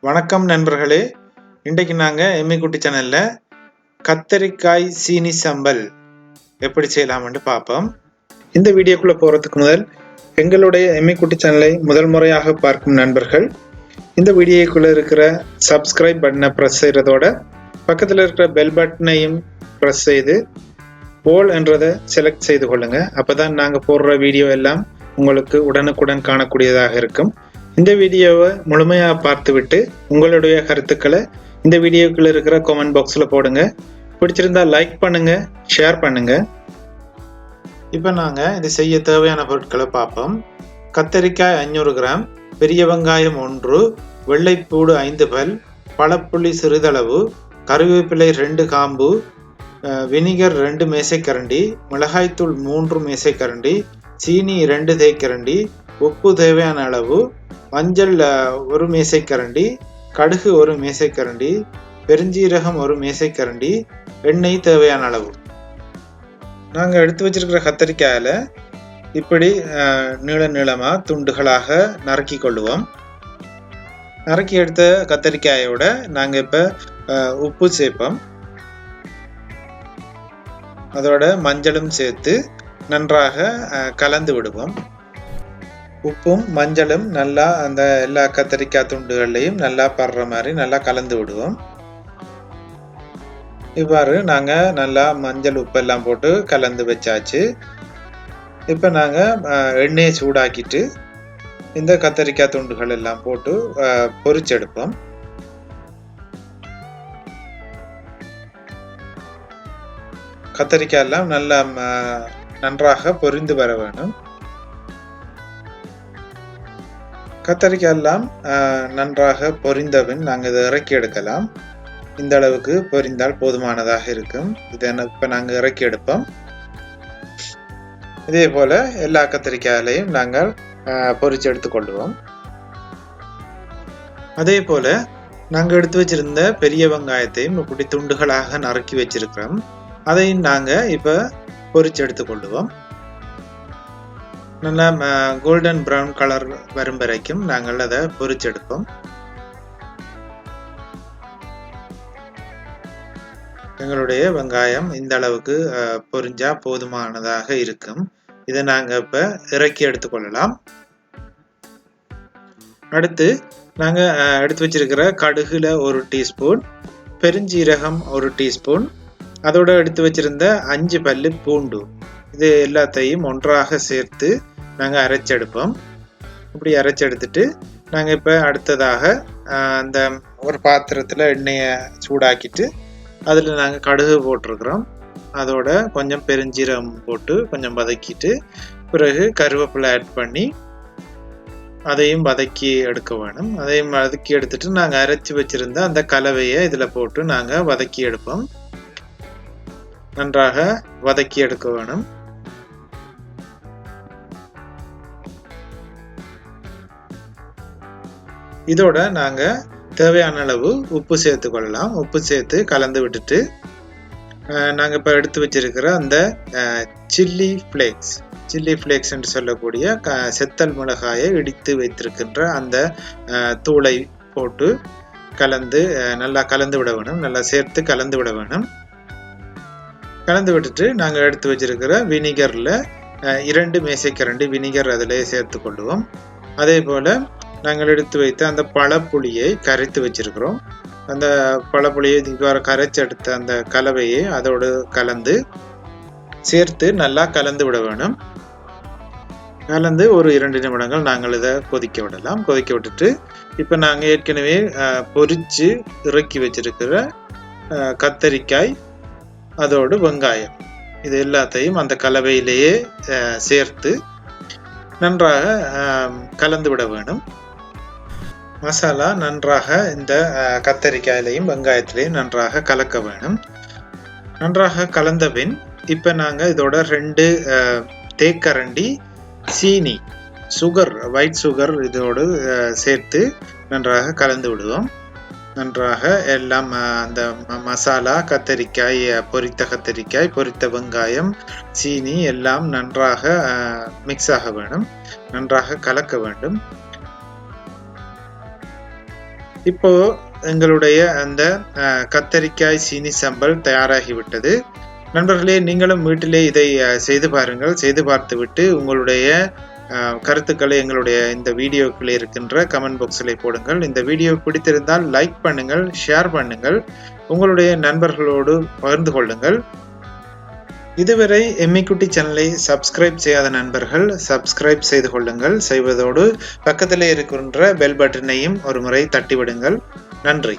வணக்கம் நண்பர்களே, இன்றைக்கு நாங்கள் எம்மிக்குட்டி சேனலில் கத்தரிக்காய் சீனி சம்பல் எப்படி செய்யலாம்னு பார்ப்போம். இந்த வீடியோக்குள்ளே போகிறதுக்கு முதல் எங்களுடைய எம்மிக்குட்டி சேனலை முதல் முறையாக பார்க்கும் நண்பர்கள் இந்த வீடியோக்குள்ளே இருக்கிற சப்ஸ்கிரைப் பட்டனை ப்ரெஸ் செய்கிறதோட பக்கத்தில் இருக்கிற பெல் பட்டனையும் ப்ரெஸ் செய்து போல் என்றதை செலக்ட் செய்து கொள்ளுங்கள். அப்போ தான் நாங்கள் போடுற வீடியோ எல்லாம் உங்களுக்கு உடனுக்குடன் காணக்கூடியதாக இருக்கும். இந்த வீடியோவை முழுமையாக பார்த்துவிட்டு உங்களுடைய கருத்துக்களை இந்த வீடியோக்குள்ள இருக்கிற கமெண்ட் பாக்ஸில் போடுங்க. பிடிச்சிருந்தா லைக் பண்ணுங்க, ஷேர் பண்ணுங்க. இப்போ நாங்கள் இது செய்ய தேவையான பொருட்களை பார்ப்போம். கத்தரிக்காய் 500 கிராம், பெரிய வெங்காயம் 1, வெள்ளைப்பூடு 5 பல், பழப்புளி சிறிதளவு, கருவேப்பிலை 2 காம்பு, வினிகர் 2 மேசைக்கரண்டி, மிளகாய்த்தூள் 3 மேசைக்கரண்டி, சீனி 2 தேய்க்கரண்டி, உப்பு தேவையான அளவு, மஞ்சள் 1 மேசைக்கரண்டி, கடுகு 1 மேசைக்கரண்டி, பெருஞ்சீரகம் 1 மேசைக்கரண்டி, எண்ணெய் தேவையான அளவு. நாங்கள் எடுத்து வச்சிருக்கிற கத்தரிக்காயில் இப்படி நீளமாக துண்டுகளாக நறுக்கி கொள்ளுவோம். நறுக்கி எடுத்த கத்தரிக்காயோட நாங்கள் இப்போ உப்பு சேர்ப்போம். அதோட மஞ்சளும் சேர்த்து நன்றாக கலந்து விடுவோம். உப்பும் மஞ்சளும் நல்லா அந்த எல்லா கத்தரிக்காய் துண்டுகள்லையும் நல்லா படுற மாதிரி நல்லா கலந்து விடுவோம். இவ்வாறு நாங்கள் நல்லா மஞ்சள் உப்பெல்லாம் போட்டு கலந்து வச்சாச்சு. இப்போ நாங்கள் எண்ணெயை சூடாக்கிட்டு இந்த கத்தரிக்காய் துண்டுகள் எல்லாம் போட்டு பொரிச்செடுப்போம். கத்தரிக்காய் எல்லாம் நல்லா நன்றாக பொரிந்து வர வேணும். கத்தரிக்காய் எல்லாம் நன்றாக பொரிந்தபின் நாங்கள் இதை இறக்கி எடுக்கலாம். இந்த அளவுக்கு பொரிந்தால் போதுமானதாக இருக்கும். இதை இப்போ நாங்கள் இறக்கி எடுப்போம். இதே போல எல்லா கத்தரிக்காயிலையும் நாங்கள் பொரிச்சு எடுத்துக்கொள்வோம். அதே போல நாங்கள் எடுத்து வச்சிருந்த பெரிய வெங்காயத்தையும் இப்படி துண்டுகளாக நறுக்கி வச்சிருக்கிறோம். அதையும் நாங்கள் இப்போ பொரிச்சு எடுத்துக்கொள்வோம். நல்லா கோல்டன் ப்ரௌன் கலர் வரும் வரைக்கும் நாங்கள் அதை பொரிச்செடுப்போம். எங்களுடைய வெங்காயம் இந்த அளவுக்கு பொரிஞ்சா போதுமானதாக இருக்கும். இதை நாங்கள் இப்போ இறக்கி எடுத்துக்கொள்ளலாம். அடுத்து நாங்கள் எடுத்து வச்சிருக்கிற கடுகுல 1 டீஸ்பூன், பெருஞ்சீரகம் 1 டீஸ்பூன், அதோட எடுத்து வச்சிருந்த 5 பல்லு பூண்டு, இது எல்லாத்தையும் ஒன்றாக சேர்த்து நாங்கள் அரைச்செடுப்போம். இப்படி அரைச்செடுத்துட்டு நாங்கள் இப்போ அடுத்ததாக அந்த ஒரு பாத்திரத்தில் எண்ணெயை சூடாக்கிட்டு அதில் நாங்கள் கடுகு போட்டிருக்கிறோம். அதோட கொஞ்சம் பெருஞ்சீரகம் போட்டு கொஞ்சம் வதக்கிட்டு பிறகு கருவேப்பிலை ஆட் பண்ணி அதையும் வதக்கி எடுக்க வேணும். அதையும் வதக்கி எடுத்துட்டு நாங்கள் அரைச்சி வச்சிருந்த அந்த கலவையை இதில் போட்டு நாங்கள் வதக்கி எடுப்போம். நன்றாக வதக்கி எடுக்க வேணும். இதோட நாங்கள் தேவையான அளவு உப்பு சேர்த்து கொள்ளலாம். உப்பு சேர்த்து கலந்து விட்டுட்டு நாங்கள் இப்போ எடுத்து வச்சிருக்கிற அந்த சில்லி ஃப்ளேக்ஸ் என்று சொல்லக்கூடிய செத்தல் மிளகாயை இடித்து வைத்திருக்கின்ற அந்த தூளை போட்டு கலந்து நல்லா கலந்து விட வேணும். நல்லா சேர்த்து கலந்து விட வேணும். கலந்து விட்டுட்டு நாங்கள் எடுத்து வச்சிருக்கிற வினிகரில் 2 மேசைக்கரண்டி வினிகர் அதிலே சேர்த்து கொள்வோம். அதே போல் நாங்கள் எடுத்து வைத்து அந்த பழப்புளியை கரைத்து வச்சிருக்கிறோம். அந்த பழப்புளியை இவ்வாறு கரைச்சி எடுத்த அந்த கலவையை அதோடு கலந்து சேர்த்து நல்லா கலந்து விட வேணும். கலந்து ஒரு 2 நிமிடங்கள் நாங்கள் இதை கொதிக்க விடலாம். கொதிக்க விட்டுட்டு இப்போ நாங்கள் ஏற்கனவே பொரித்து இறக்கி வச்சிருக்கிற கத்தரிக்காய் அதோடு வெங்காயம் இது எல்லாத்தையும் அந்த கலவையிலேயே சேர்த்து நன்றாக கலந்து விட வேணும். மசாலா நன்றாக இந்த கத்தரிக்காயிலையும் வெங்காயத்திலையும் நன்றாக கலக்க வேணும். நன்றாக கலந்த பின் இப்போ நாங்கள் இதோட 2 தேக்கரண்டி சீனி ஒயிட் சுகர் இதோடு சேர்த்து நன்றாக கலந்து விடுவோம். நன்றாக எல்லாம் அந்த மசாலா, கத்தரிக்காய், பொரித்த கத்தரிக்காய், பொரித்த வெங்காயம், சீனி எல்லாம் நன்றாக மிக்ஸ் ஆக வேண்டும். நன்றாக கலக்க வேண்டும். இப்போ எங்களுடைய அந்த கத்தரிக்காய் சீனி சம்பல் தயாராகிவிட்டது. நண்பர்களே, நீங்களும் வீட்டிலே இதை செய்து பாருங்கள். செய்து பார்த்துவிட்டு உங்களுடைய கருத்துக்களை எங்களுடைய இந்த வீடியோக்குள்ளே இருக்கின்ற கமெண்ட் பாக்ஸில் போடுங்கள். இந்த வீடியோ பிடித்திருந்தால் லைக் பண்ணுங்கள், ஷேர் பண்ணுங்கள், உங்களுடைய நண்பர்களோடு பகிர்ந்து கொள்ளுங்கள். இதுவரை எம்மிக்குட்டி சேனலை சப்ஸ்கிரைப் செய்யாத நண்பர்கள் சப்ஸ்கிரைப் செய்து கொள்ளுங்கள். செய்வதோடு பக்கத்திலே இருக்கின்ற பெல் பட்டனையும் ஒரு முறை தட்டிவிடுங்கள். நன்றி.